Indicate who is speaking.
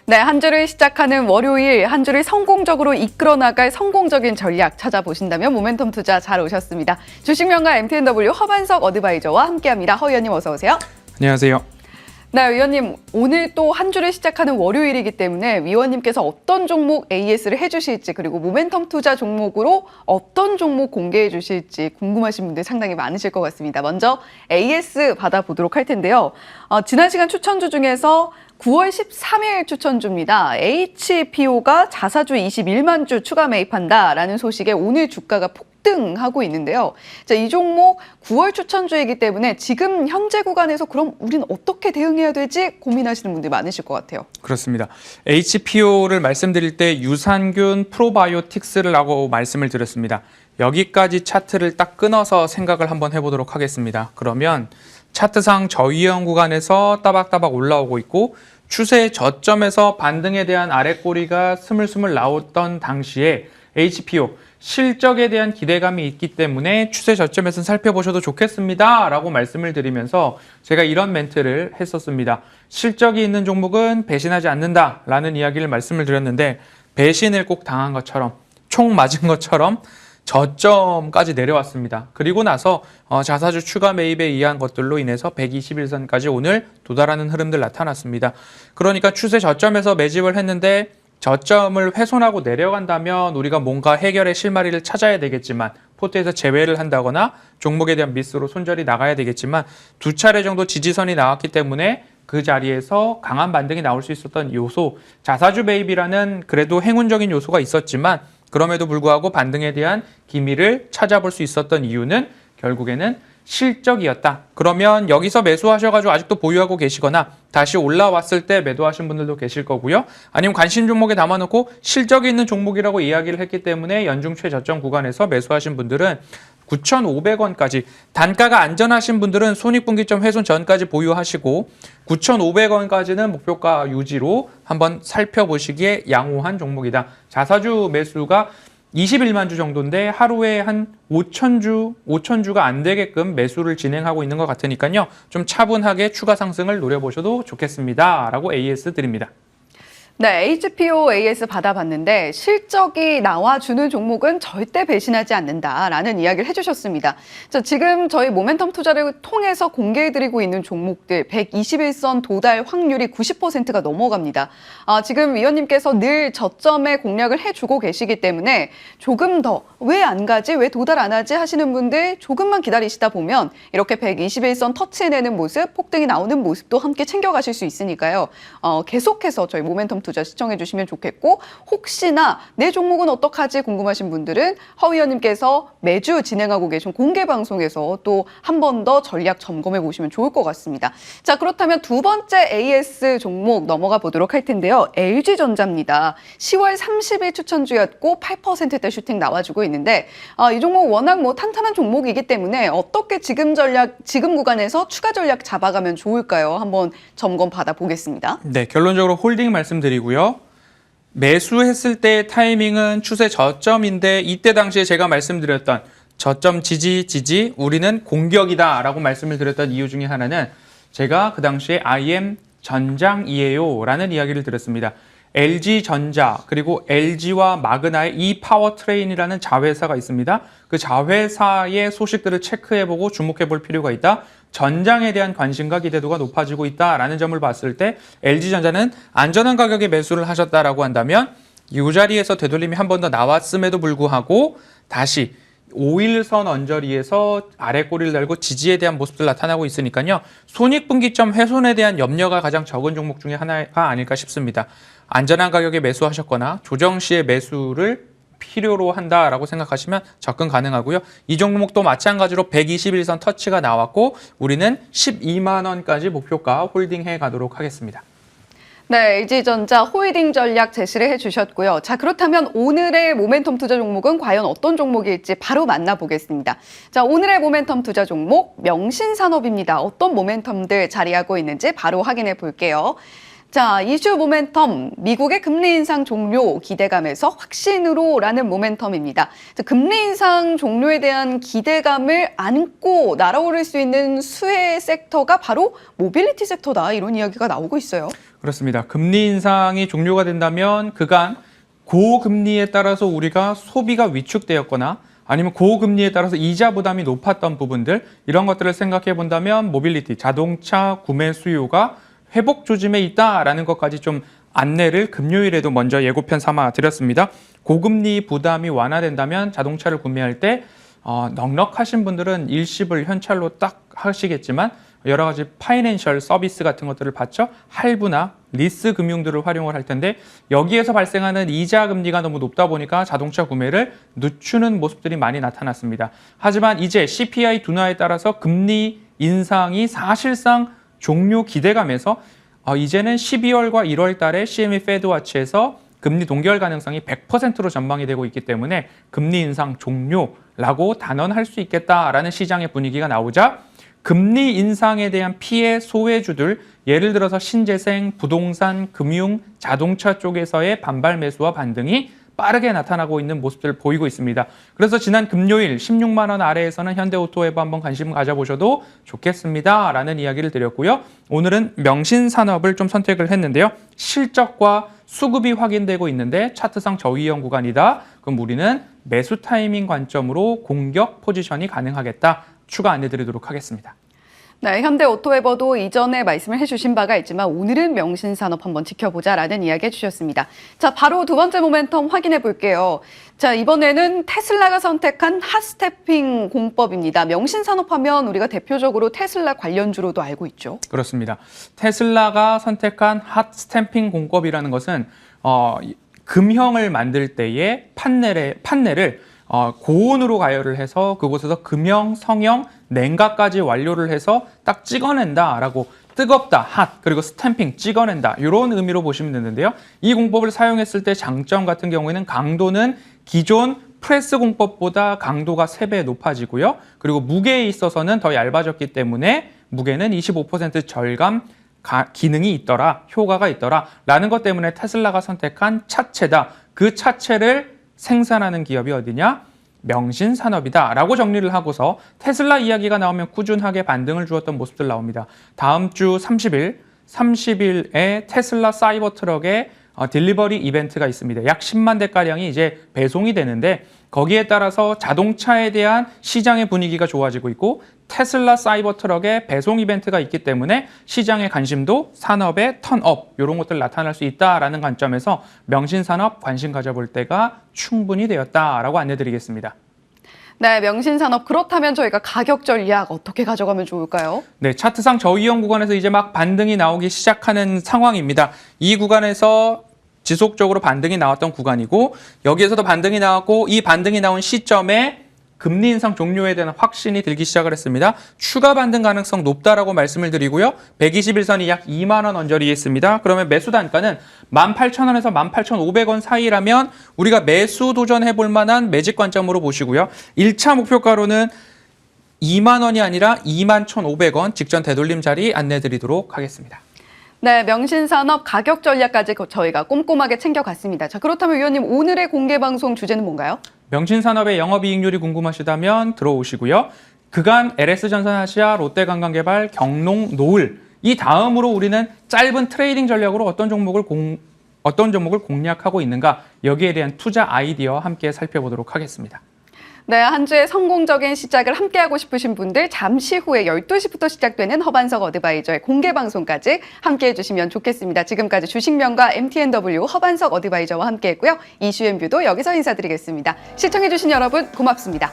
Speaker 1: 네, 한 주를 시작하는 월요일, 한 주를 성공적으로 이끌어 나갈 성공적인 전략 찾아보신다면 모멘텀 투자 잘 오셨습니다. 주식명가 MTNW 허반석 어드바이저와 함께합니다. 허 의원님 어서 오세요.
Speaker 2: 안녕하세요.
Speaker 1: 네, 위원님 오늘 또 한 주를 시작하는 월요일이기 때문에 위원님께서 어떤 종목 AS를 해주실지 그리고 모멘텀 투자 종목으로 어떤 종목 공개해 주실지 궁금하신 분들 상당히 많으실 것 같습니다. 먼저 AS 받아보도록 할 텐데요. 지난 시간 추천주 중에서 9월 13일 추천주입니다. HPO가 자사주 21만 주 추가 매입한다라는 소식에 오늘 주가가 폭등하고 있는데요. 자, 이 종목 9월 추천주이기 때문에 지금 현재 구간에서 그럼 우리는 어떻게 대응해야 될지 고민하시는 분들이 많으실 것 같아요.
Speaker 2: 그렇습니다. HPO를 말씀드릴 때 유산균 프로바이오틱스라고 말씀을 드렸습니다. 여기까지 차트를 딱 끊어서 생각을 한번 해보도록 하겠습니다. 그러면 차트상 저위험 구간에서 따박따박 올라오고 있고 추세 저점에서 반등에 대한 아랫꼬리가 스물스물 나왔던 당시에 HPO 실적에 대한 기대감이 있기 때문에 추세 저점에서는 살펴보셔도 좋겠습니다 라고 말씀을 드리면서 제가 이런 멘트를 했었습니다. 실적이 있는 종목은 배신하지 않는다 라는 이야기를 말씀을 드렸는데 배신을 꼭 당한 것처럼 총 맞은 것처럼 저점까지 내려왔습니다. 그리고 나서 자사주 추가 매입에 의한 것들로 인해서 121선까지 오늘 도달하는 흐름들 나타났습니다. 그러니까 추세 저점에서 매집을 했는데 저점을 훼손하고 내려간다면 우리가 뭔가 해결의 실마리를 찾아야 되겠지만 포트에서 제외를 한다거나 종목에 대한 미스로 손절이 나가야 되겠지만 두 차례 정도 지지선이 나왔기 때문에 그 자리에서 강한 반등이 나올 수 있었던 요소, 자사주 매입이라는 그래도 행운적인 요소가 있었지만 그럼에도 불구하고 반등에 대한 기미를 찾아볼 수 있었던 이유는 결국에는 실적이었다. 그러면 여기서 매수하셔가지고 아직도 보유하고 계시거나 다시 올라왔을 때 매도하신 분들도 계실 거고요. 아니면 관심 종목에 담아놓고 실적이 있는 종목이라고 이야기를 했기 때문에 연중 최저점 구간에서 매수하신 분들은 9,500원까지 단가가 안전하신 분들은 손익분기점 훼손 전까지 보유하시고 9,500원까지는 목표가 유지로 한번 살펴보시기에 양호한 종목이다. 자사주 매수가 21만 주 정도인데 하루에 한 5,000주가 안 되게끔 매수를 진행하고 있는 것 같으니까요. 좀 차분하게 추가 상승을 노려보셔도 좋겠습니다. 라고 AS 드립니다.
Speaker 1: 네, HPO AS 받아봤는데 실적이 나와주는 종목은 절대 배신하지 않는다라는 이야기를 해주셨습니다. 자, 지금 저희 모멘텀 투자를 통해서 공개해드리고 있는 종목들 121선 도달 확률이 90%가 넘어갑니다. 지금 위원님께서 늘 저점에 공략을 해주고 계시기 때문에 조금 더 왜 안 가지, 왜 도달 안 하지 하시는 분들 조금만 기다리시다 보면 이렇게 121선 터치해내는 모습, 폭등이 나오는 모습도 함께 챙겨가실 수 있으니까요. 계속해서 저희 모멘텀 투자 시청해 주시면 좋겠고 혹시나 내 종목은 어떡하지 궁금하신 분들은 허 의원님께서 매주 진행하고 계신 공개 방송에서 또 한 번 더 전략 점검해 보시면 좋을 것 같습니다. 자, 그렇다면 두 번째 AS 종목 넘어가 보도록 할 텐데요. LG전자입니다. 10월 30일 추천주였고 8%대 슈팅 나와주고 있는데 이 종목 워낙 탄탄한 종목이기 때문에 어떻게 지금 구간에서 추가 전략 잡아가면 좋을까요? 한번 점검 받아보겠습니다.
Speaker 2: 네, 결론적으로 홀딩 말씀드리고요. 매수했을 때의 타이밍은 추세 저점인데 이때 당시에 제가 말씀드렸던 저점 지지 우리는 공격이다 라고 말씀을 드렸던 이유 중에 하나는 제가 그 당시에 IM 전장이에요 라는 이야기를 드렸습니다. LG전자 그리고 LG와 마그나의 이파워트레인이라는 자회사가 있습니다. 그 자회사의 소식들을 체크해보고 주목해볼 필요가 있다. 전장에 대한 관심과 기대도가 높아지고 있다라는 점을 봤을 때 LG전자는 안전한 가격에 매수를 하셨다라고 한다면 이 자리에서 되돌림이 한 번 더 나왔음에도 불구하고 다시 5일선 언저리에서 아래 꼬리를 달고 지지에 대한 모습들 나타나고 있으니까요. 손익분기점 훼손에 대한 염려가 가장 적은 종목 중에 하나가 아닐까 싶습니다. 안전한 가격에 매수하셨거나 조정 시에 매수를 필요로 한다라고 생각하시면 접근 가능하고요. 이 종목도 마찬가지로 121선 터치가 나왔고 우리는 12만 원까지 목표가 홀딩해 가도록 하겠습니다.
Speaker 1: 네, LG전자 홀딩 전략 제시를 해주셨고요. 자, 그렇다면 오늘의 모멘텀 투자 종목은 과연 어떤 종목일지 바로 만나보겠습니다. 자, 오늘의 모멘텀 투자 종목 명신산업입니다. 어떤 모멘텀들 자리하고 있는지 바로 확인해 볼게요. 자, 이슈 모멘텀, 미국의 금리 인상 종료 기대감에서 확신으로라는 모멘텀입니다. 자, 금리 인상 종료에 대한 기대감을 안고 날아오를 수 있는 수혜 섹터가 바로 모빌리티 섹터다, 이런 이야기가 나오고 있어요.
Speaker 2: 그렇습니다. 금리 인상이 종료가 된다면 그간 고금리에 따라서 우리가 소비가 위축되었거나 아니면 고금리에 따라서 이자 부담이 높았던 부분들, 이런 것들을 생각해 본다면 모빌리티, 자동차 구매 수요가 회복 조짐에 있다라는 것까지 좀 안내를 금요일에도 먼저 예고편 삼아 드렸습니다. 고금리 부담이 완화된다면 자동차를 구매할 때 넉넉하신 분들은 일시불 현찰로 딱 하시겠지만 여러 가지 파이낸셜 서비스 같은 것들을 받쳐 할부나 리스 금융들을 활용을 할 텐데, 여기에서 발생하는 이자 금리가 너무 높다 보니까 자동차 구매를 늦추는 모습들이 많이 나타났습니다. 하지만 이제 CPI 둔화에 따라서 금리 인상이 사실상 종료 기대감에서 이제는 12월과 1월 달에 CME 페드와치에서 금리 동결 가능성이 100%로 전망이 되고 있기 때문에 금리 인상 종료라고 단언할 수 있겠다라는 시장의 분위기가 나오자 금리 인상에 대한 피해 소외주들, 예를 들어서 신재생, 부동산, 금융, 자동차 쪽에서의 반발 매수와 반등이 빠르게 나타나고 있는 모습들을 보이고 있습니다. 그래서 지난 금요일 16만 원 아래에서는 현대오토웨브 한번 관심 가져보셔도 좋겠습니다라는 이야기를 드렸고요. 오늘은 명신산업을 좀 선택을 했는데요. 실적과 수급이 확인되고 있는데 차트상 저위험 구간이다. 그럼 우리는 매수 타이밍 관점으로 공격 포지션이 가능하겠다. 추가 안내드리도록 하겠습니다.
Speaker 1: 네, 현대오토웨버도 이전에 말씀을 해주신 바가 있지만 오늘은 명신산업 한번 지켜보자라는 이야기 해주셨습니다. 자, 바로 두 번째 모멘텀 확인해 볼게요. 자, 이번에는 테슬라가 선택한 핫스태핑 공법입니다. 명신산업 하면 우리가 대표적으로 테슬라 관련주로도 알고 있죠.
Speaker 2: 그렇습니다. 테슬라가 선택한 핫스탬핑 공법이라는 것은 금형을 만들 때의 판넬을 고온으로 가열을 해서 그곳에서 금형, 성형, 냉각까지 완료를 해서 딱 찍어낸다라고, 뜨겁다, 핫, 그리고 스탬핑, 찍어낸다, 이런 의미로 보시면 되는데요. 이 공법을 사용했을 때 장점 같은 경우에는 강도는 기존 프레스 공법보다 강도가 3배 높아지고요. 그리고 무게에 있어서는 더 얇아졌기 때문에 무게는 25% 절감 기능이 있더라, 효과가 있더라 라는 것 때문에 테슬라가 선택한 차체다. 그 차체를 생산하는 기업이 어디냐? 명신산업이다 라고 정리를 하고서 테슬라 이야기가 나오면 꾸준하게 반등을 주었던 모습들 나옵니다. 다음 주 30일에 테슬라 사이버 트럭의 딜리버리 이벤트가 있습니다. 약 10만 대가량이 이제 배송이 되는데, 거기에 따라서 자동차에 대한 시장의 분위기가 좋아지고 있고 테슬라 사이버 트럭의 배송 이벤트가 있기 때문에 시장의 관심도 산업의 턴업, 이런 것들 나타날 수 있다라는 관점에서 명신산업 관심 가져볼 때가 충분히 되었다라고 안내드리겠습니다.
Speaker 1: 네, 명신산업, 그렇다면 저희가 가격 전략 어떻게 가져가면 좋을까요?
Speaker 2: 네, 차트상 저위험 구간에서 이제 막 반등이 나오기 시작하는 상황입니다. 이 구간에서 지속적으로 반등이 나왔던 구간이고, 여기에서도 반등이 나왔고, 이 반등이 나온 시점에 금리 인상 종료에 대한 확신이 들기 시작을 했습니다. 추가 반등 가능성 높다라고 말씀을 드리고요. 121선이 약 2만 원 언저리에 있습니다. 그러면 매수 단가는 18,000원에서 18,500원 사이라면 우리가 매수 도전해 볼 만한 매직 관점으로 보시고요. 1차 목표가로는 2만 원이 아니라 21,500원 직전 되돌림 자리 안내 드리도록 하겠습니다.
Speaker 1: 네, 명신산업 가격 전략까지 저희가 꼼꼼하게 챙겨갔습니다. 자, 그렇다면 위원님, 오늘의 공개 방송 주제는 뭔가요?
Speaker 2: 명신산업의 영업이익률이 궁금하시다면 들어오시고요. 그간 LS전선아시아, 롯데관광개발, 경농, 노을, 이 다음으로 우리는 짧은 트레이딩 전략으로 어떤 종목을 공략하고 있는가, 여기에 대한 투자 아이디어 함께 살펴보도록 하겠습니다.
Speaker 1: 네, 한 주의 성공적인 시작을 함께하고 싶으신 분들, 잠시 후에 12시부터 시작되는 허반석 어드바이저의 공개 방송까지 함께해 주시면 좋겠습니다. 지금까지 주식명가 MTNW 허반석 어드바이저와 함께했고요. 이슈앤 뷰도 여기서 인사드리겠습니다. 시청해 주신 여러분 고맙습니다.